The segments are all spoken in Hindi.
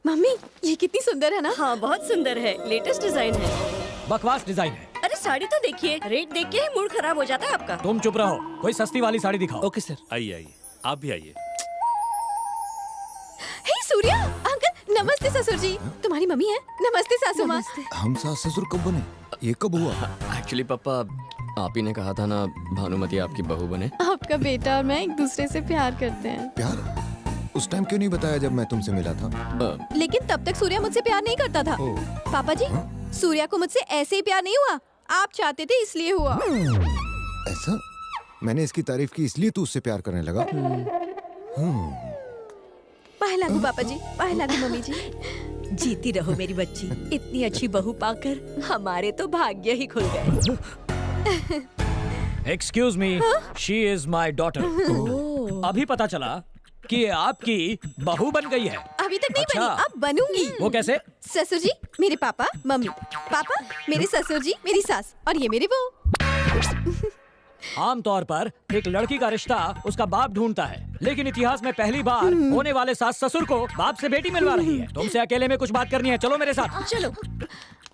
मम्मी ये कितनी सुंदर है ना। हाँ बहुत सुंदर है, लेटेस्ट डिजाइन है। बकवास डिजाइन है। अरे साड़ी तो देखिए, रेट देख के ही मूड खराब हो जाता है आपका। तुम चुप रहो, कोई सस्ती वाली साड़ी दिखाओ। Okay sir. आइए आइए, आप भी आइए। हे सूर्या अंकल, नमस्ते ससुर जी। तुम्हारी मम्मी है। नमस्ते सासू माँ। हम सास ससुर कब बने? ये कब हुआ? एक्चुअली पापा, आप ही ने कहा था ना भानुमति आपकी बहू बने। आपका बेटा और मैं एक दूसरे से प्यार करते हैं। प्यार? उस टाइम क्यों नहीं बताया जब मैं तुमसे मिला था? लेकिन तब तक सूर्या मुझसे प्यार नहीं करता था। पापा जी, सूर्या को मुझसे ऐसे ही प्यार नहीं हुआ, आप चाहते थे इसलिए हुआ। ऐसा? मैंने इसकी तारीफ की इसलिए तू उससे प्यार करने लगा? पाए लागू पापा जी, पाए लागू मम्मी जी। जीती रहो मेरी बच्ची, इतनी अच्छी बहू पाकर हमारे तो भाग्य ही खुल गए। Excuse me, she is my daughter. अभी पता चला कि ये आपकी बहू बन गई है। अभी तक नहीं अच्छा। बनी, अब बनूंगी। वो कैसे? ससुर जी मेरे पापा, मम्मी, पापा मेरे ससुर जी, मेरी सास और ये मेरी बहू। आमतौर पर एक लड़की का रिश्ता उसका बाप ढूंढता है, लेकिन इतिहास में पहली बार होने वाले सास ससुर को बाप से बेटी मिलवा रही है। तुमसे अकेले में कुछ बात करनी है, चलो मेरे साथ। चलो।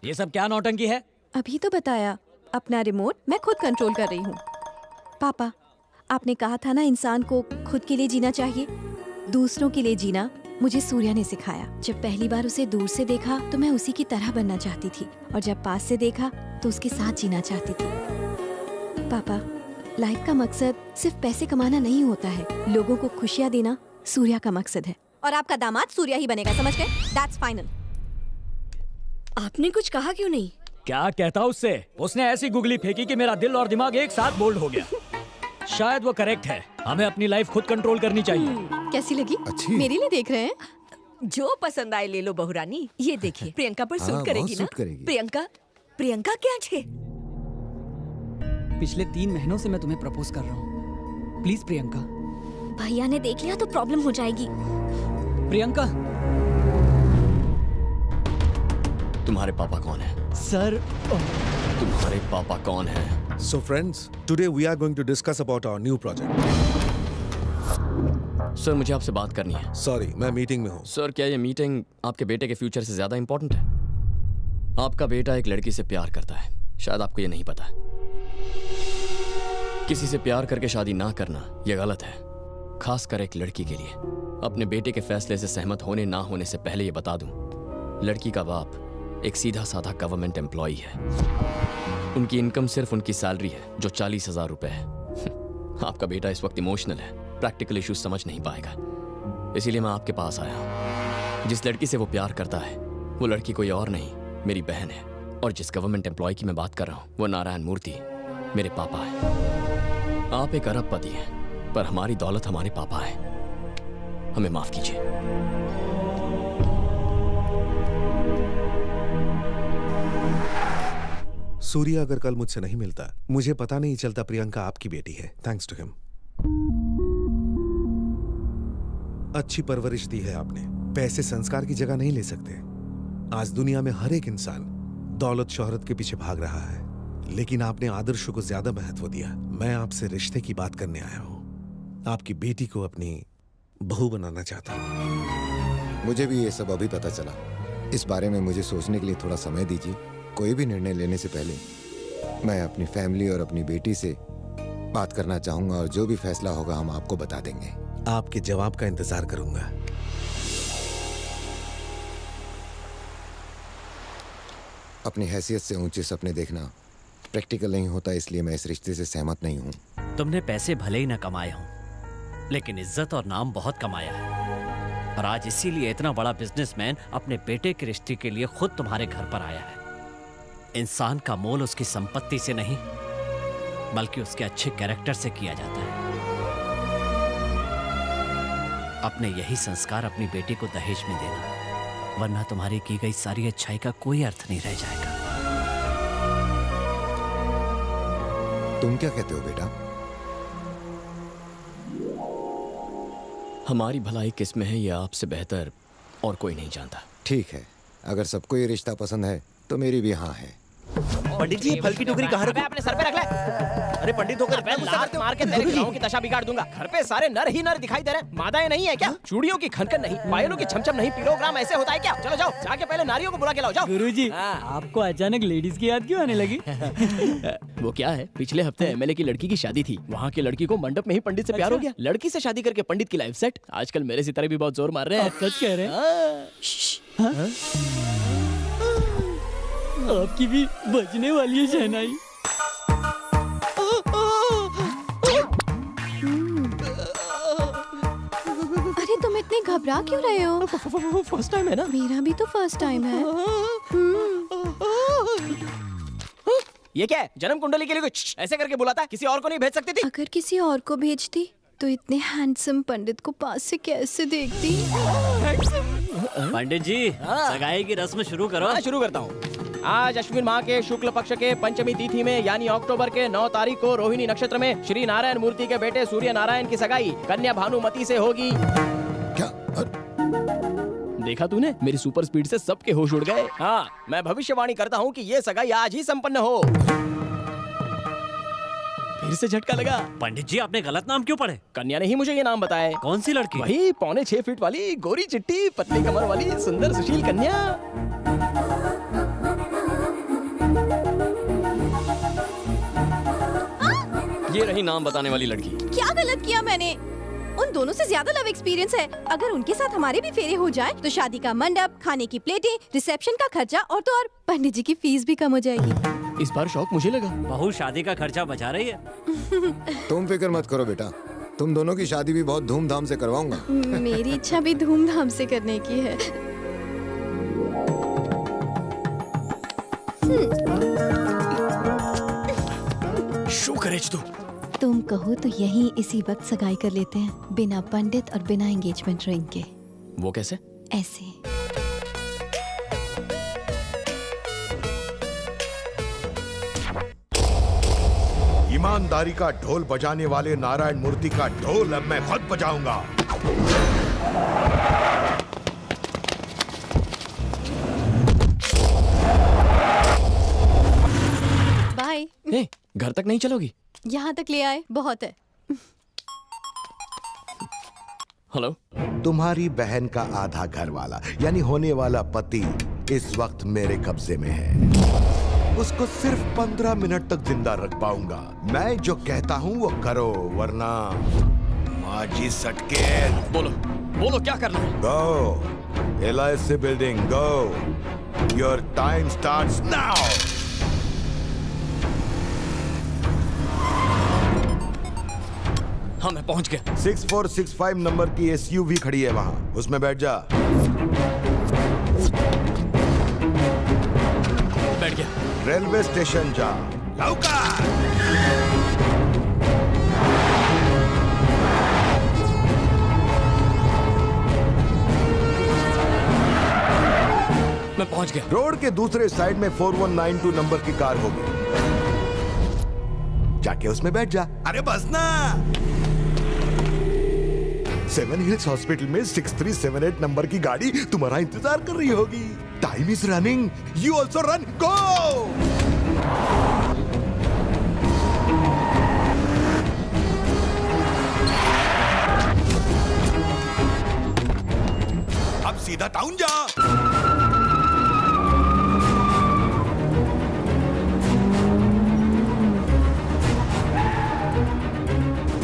ये सब क्या नौटंकी है? अभी तो बताया, अपना रिमोट मैं खुद कंट्रोल कर रही हूँ। पापा, आपने कहा था ना इंसान को खुद के लिए जीना चाहिए, दूसरों के लिए जीना मुझे सूर्या ने सिखाया। जब पहली बार उसे दूर से देखा तो मैं उसी की तरह बनना चाहती थी, और जब पास से देखा तो उसके साथ जीना चाहती थी। पापा, लाइफ का मकसद सिर्फ पैसे कमाना नहीं होता है, लोगों को खुशियाँ देना सूर्या का मकसद है। और आपका दामाद सूर्या ही बनेगा, समझ गए? That's final. आपने कुछ कहा क्यों नहीं? क्या कहता उससे? उसने ऐसी गुगली फेंकी कि मेरा दिल और दिमाग एक साथ बोल्ड हो गया। शायद वो करेक्ट है, हमें अपनी लाइफ खुद कंट्रोल करनी चाहिए। कैसी लगी? अच्छी। मेरे लिए देख रहे हैं? जो पसंद आए ले लो बहुरानी। ये देखिए, प्रियंका पर हाँ, सूट करेगी बहुत ना? सूट करेगी। प्रियंका, प्रियंका क्या छे? पिछले 3 महीनों से मैं तुम्हें प्रपोज कर रहा हूँ, प्लीज प्रियंका। भैया ने देख लिया तो प्रॉब्लम हो जाएगी। प्रियंका। तुम्हारे पापा कौन है? सर, तुम्हारे पापा कौन है? So friends, today we are going to discuss about our new project. Sir मुझे आपसे बात करनी है। Sorry, मैं मीटिंग में हूँ। सर क्या ये मीटिंग आपके बेटे के फ्यूचर से ज्यादा इंपॉर्टेंट है? आपका बेटा एक लड़की से प्यार करता है, शायद आपको ये नहीं पता। किसी से प्यार करके शादी ना करना यह गलत है, खासकर एक लड़की के लिए। अपने बेटे के फैसले से सहमत होने ना होने से पहले ये बता दूं, लड़की का बाप एक सीधा साधा गवर्नमेंट एम्प्लॉई है। उनकी इनकम सिर्फ उनकी सैलरी है जो 40,000 रुपए है। आपका बेटा इस वक्त इमोशनल है, प्रैक्टिकल इश्यूज समझ नहीं पाएगा, इसीलिए मैं आपके पास आया हूँ। जिस लड़की से वो प्यार करता है वो लड़की कोई और नहीं, मेरी बहन है। और जिस गवर्नमेंट एम्प्लॉय की मैं बात कर रहा हूँ वो नारायण मूर्ति मेरे पापा है। आप एक अरबपति हैं, पर हमारी दौलत हमारे पापा है। हमें माफ कीजिए। सूर्या अगर कल मुझसे नहीं मिलता, मुझे पता नहीं चलता प्रियंका आपकी बेटी है। Thanks to him. अच्छी परवरिश दी है आपने। पैसे संस्कार की जगह नहीं ले सकते। आज दुनिया में हर एक इंसान दौलत शोहरत के पीछे भाग रहा है, लेकिन आपने आदर्शों को ज्यादा महत्व दिया। मैं आपसे रिश्ते की बात करने आया हूँ। आपकी बेटी को अपनी बहू बनाना चाहता हूँ। मुझे भी ये सब अभी पता चला। इस बारे में मुझे सोचने के लिए थोड़ा समय दीजिए। कोई भी निर्णय लेने से पहले मैं अपनी फैमिली और अपनी बेटी से बात करना चाहूंगा, और जो भी फैसला होगा हम आपको बता देंगे। आपके जवाब का इंतजार करूंगा। अपनी हैसियत से ऊंचे सपने देखना प्रैक्टिकल नहीं होता, इसलिए मैं इस रिश्ते से सहमत नहीं हूँ। तुमने पैसे भले ही ना कमाए हों, लेकिन इज्जत और नाम बहुत कमाया है, और आज इसीलिए इतना बड़ा बिजनेसमैन अपने बेटे के रिश्ते के लिए खुद तुम्हारे घर पर आया है। इंसान का मोल उसकी संपत्ति से नहीं, बल्कि उसके अच्छे कैरेक्टर से किया जाता है। अपने यही संस्कार अपनी बेटी को दहेज में देना, वरना तुम्हारी की गई सारी अच्छाई का कोई अर्थ नहीं रह जाएगा। तुम क्या कहते हो बेटा? हमारी भलाई किसमें है ये आपसे बेहतर और कोई नहीं जानता। ठीक है, अगर सबको ये रिश्ता पसंद है तो मेरी भी हाँ है। पंडित जी फल की टोकरी कहाँ रखूं? अपने सर पे रख ले। अरे पंडित होकर लात मार के तेरे खिलाओं की दशा बिगाड़ दूंगा। घर पे सारे नर ही नर दिखाई दे रहे हैं। मादाएं नहीं है क्या? चूड़ियों की खनखन नहीं, पायलों की छमछम नहीं, पिलोग्राम ऐसे होता है क्या? चलो जाओ, जाके पहले नारियों को बुला के लाओ, जाओ। गुरुजी, हाँ। आपको अचानक लेडीज की याद क्यों आने लगी? वो क्या है, पिछले हफ्ते एमएलए की लड़की की शादी थी। वहाँ की लड़की को मंडप में ही पंडित से प्यार हो गया। लड़की से शादी करके पंडित की लाइफ सेट। आजकल मेरे सितारे भी बहुत जोर मार रहे हैं। आप सच कह रहे हैं? आपकी भी बजने वाली है शहनाई। अरे तुम इतने घबरा क्यों रहे हो? फर्स्ट टाइम है ना? मेरा भी तो फर्स्ट टाइम है। ये क्या है? जन्म कुंडली के लिए कुछ ऐसे करके बुलाता है? किसी और को नहीं भेज सकती थी? अगर किसी और को भेजती तो इतने हैंडसम पंडित को पास से कैसे देखती? पंडित जी, सगाई की रस्म शुरू करो। हाँ, शुरू करता हूँ। आज अश्विन माह के शुक्ल पक्ष के पंचमी तिथि में यानी अक्टूबर के 9 तारीख को रोहिणी नक्षत्र में श्री नारायण मूर्ति के बेटे सूर्य नारायण की सगाई कन्या भानुमति से होगी। क्या? देखा तूने, मेरी सुपर स्पीड से सबके होश उड़ गए। हाँ, मैं भविष्यवाणी करता हूँ कि ये सगाई आज ही संपन्न हो। फिर से झटका लगा। पंडित जी, आपने गलत नाम क्यों पढ़े? कन्या ने ही मुझे ये नाम बताया। कौन सी लड़की? वही 6.25 फीट वाली, गोरी चिट्टी, पतली कमर वाली, सुंदर सुशील कन्या। ये रही नाम बताने वाली लड़की। क्या गलत किया मैंने? उन दोनों से ज्यादा लव एक्सपीरियंस है। अगर उनके साथ हमारे भी फेरे हो जाएं, तो शादी का मंडप, खाने की प्लेटें, रिसेप्शन का खर्चा और तो और पंडित जी की फीस भी कम हो जाएगी। इस बार शौक मुझे लगा। बहू शादी का खर्चा बचा रही है। तुम फिक्र मत करो बेटा, तुम दोनों की शादी भी बहुत धूमधाम से करवाऊंगा। मेरी इच्छा भी धूमधाम से करने की है। शो करेज तू। तुम कहो तो यहीं इसी वक्त सगाई कर लेते हैं, बिना पंडित और बिना एंगेजमेंट रिंग के। वो कैसे? ऐसे। ईमानदारी का ढोल बजाने वाले नारायण मूर्ति का ढोल अब मैं खुद बजाऊंगा। बाय। ए, घर तक नहीं चलोगी? यहाँ तक ले आए, बहुत है। हेलो। तुम्हारी बहन का आधा घर वाला यानी होने वाला पति इस वक्त मेरे कब्जे में है। उसको सिर्फ 15 मिनट तक जिंदा रख पाऊंगा। मैं जो कहता हूँ वो करो, वरना माजी सटके। बोलो बोलो, क्या करना है? गो LIC building, go. Your time starts now. हाँ, मैं पहुंच गया। 6465 नंबर की SUV खड़ी है वहाँ, उसमें बैठ जा। बैठ गया। रेलवे स्टेशन जा, लौका। मैं पहुंच गया। रोड के दूसरे साइड में 4192 नंबर की कार होगी, जाके उसमें बैठ जा। अरे बस ना। 7 हिल्स हॉस्पिटल में 6378 नंबर की गाड़ी तुम्हारा इंतजार कर रही होगी। Time is running, you also run, go. अब सीधा टाउन जा।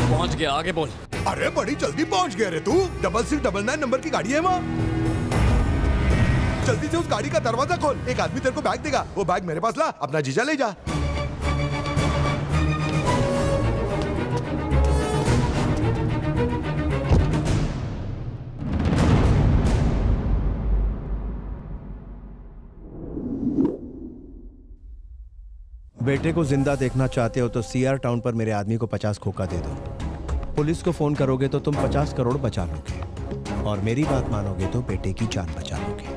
पहुंच गया, आगे बोल। अरे बड़ी जल्दी पहुंच गया रे तू। 6699 नंबर की गाड़ी है वहाँ। जल्दी से उस गाड़ी का दरवाजा खोल, एक आदमी तेरे को बैग देगा। वो बैग मेरे पास ला, अपना जीजा ले जा। बेटे को जिंदा देखना चाहते हो तो CR टाउन पर मेरे आदमी को 50 खोखा दे दो। पुलिस को फोन करोगे तो तुम 50 करोड़ बचा लोगे, और मेरी बात मानोगे तो बेटे की जान बचा लोगे।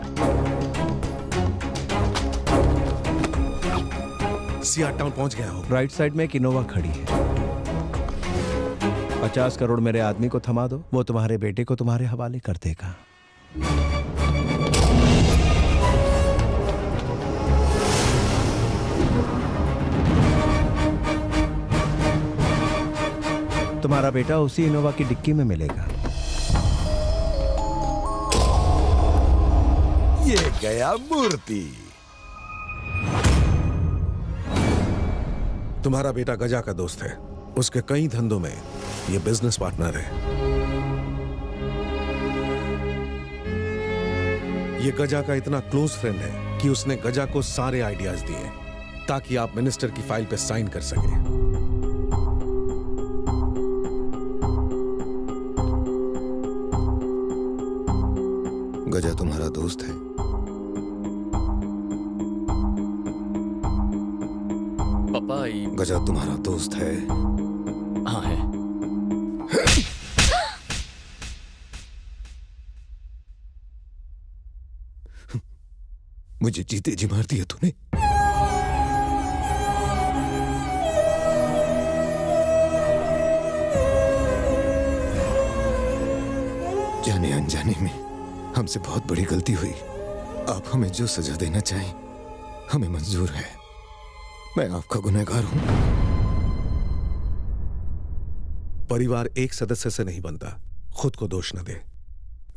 CR टाउन पहुंच गया हो। राइट साइड में एक इनोवा खड़ी है। 50 करोड़ मेरे आदमी को थमा दो, वो तुम्हारे बेटे को तुम्हारे हवाले कर देगा। तुम्हारा बेटा उसी इनोवा की डिक्की में मिलेगा। ये गया मूर्ति। तुम्हारा बेटा गजा का दोस्त है, उसके कई धंधों में ये बिजनेस पार्टनर है। ये गजा का इतना क्लोज फ्रेंड है कि उसने गजा को सारे आइडियाज दिए ताकि आप मिनिस्टर की फाइल पे साइन कर सके। गजा तुम्हारा दोस्त है? पापा गजा तुम्हारा दोस्त है? हाँ है। मुझे जीते जी मार दिया तूने। जाने अनजाने में हमसे बहुत बड़ी गलती हुई। आप हमें जो सजा देना चाहें हमें मंजूर है। मैं आपका गुनहगार हूं। परिवार एक सदस्य से नहीं बनता, खुद को दोष न दे।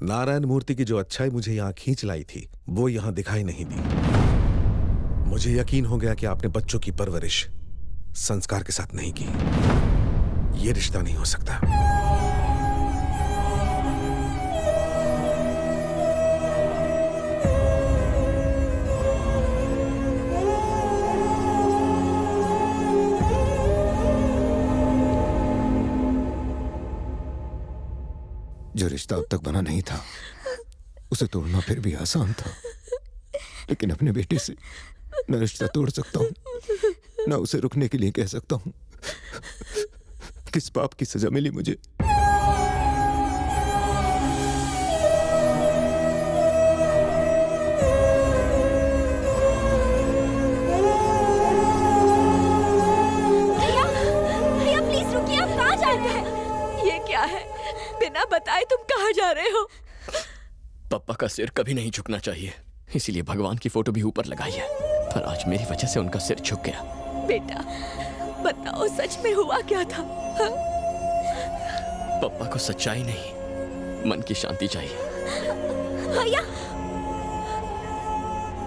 नारायण मूर्ति की जो अच्छाई मुझे यहां खींच लाई थी वो यहां दिखाई नहीं दी। मुझे यकीन हो गया कि आपने बच्चों की परवरिश संस्कार के साथ नहीं की। ये रिश्ता नहीं हो सकता। जो रिश्ता अब तक बना नहीं था उसे तोड़ना फिर भी आसान था, लेकिन अपने बेटे से न रिश्ता तोड़ सकता हूं न उसे रुकने के लिए कह सकता हूं। किस पाप की सजा मिली मुझे? भैया, भैया प्लीज रुकिए, आप कहाँ जा रहे हैं? ये क्या है? बिना बताए तुम कहाँ जा रहे हो? पापा का सिर कभी नहीं झुकना चाहिए, इसीलिए भगवान की फोटो भी ऊपर लगाई है, पर आज मेरी वजह से उनका सिर झुक गया। बेटा बताओ, सच में हुआ क्या था? हाँ? पापा को सच्चाई नहीं, मन की शांति चाहिए। भैया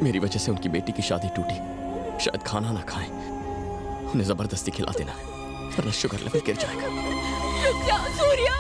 मेरी वजह से उनकी बेटी की शादी टूटी। शायद खाना ना खाएं, उन्हें जबरदस्ती खिला देना, वरना शुगर लेवल गिर जाएगा। रुक जाओ सूर्या।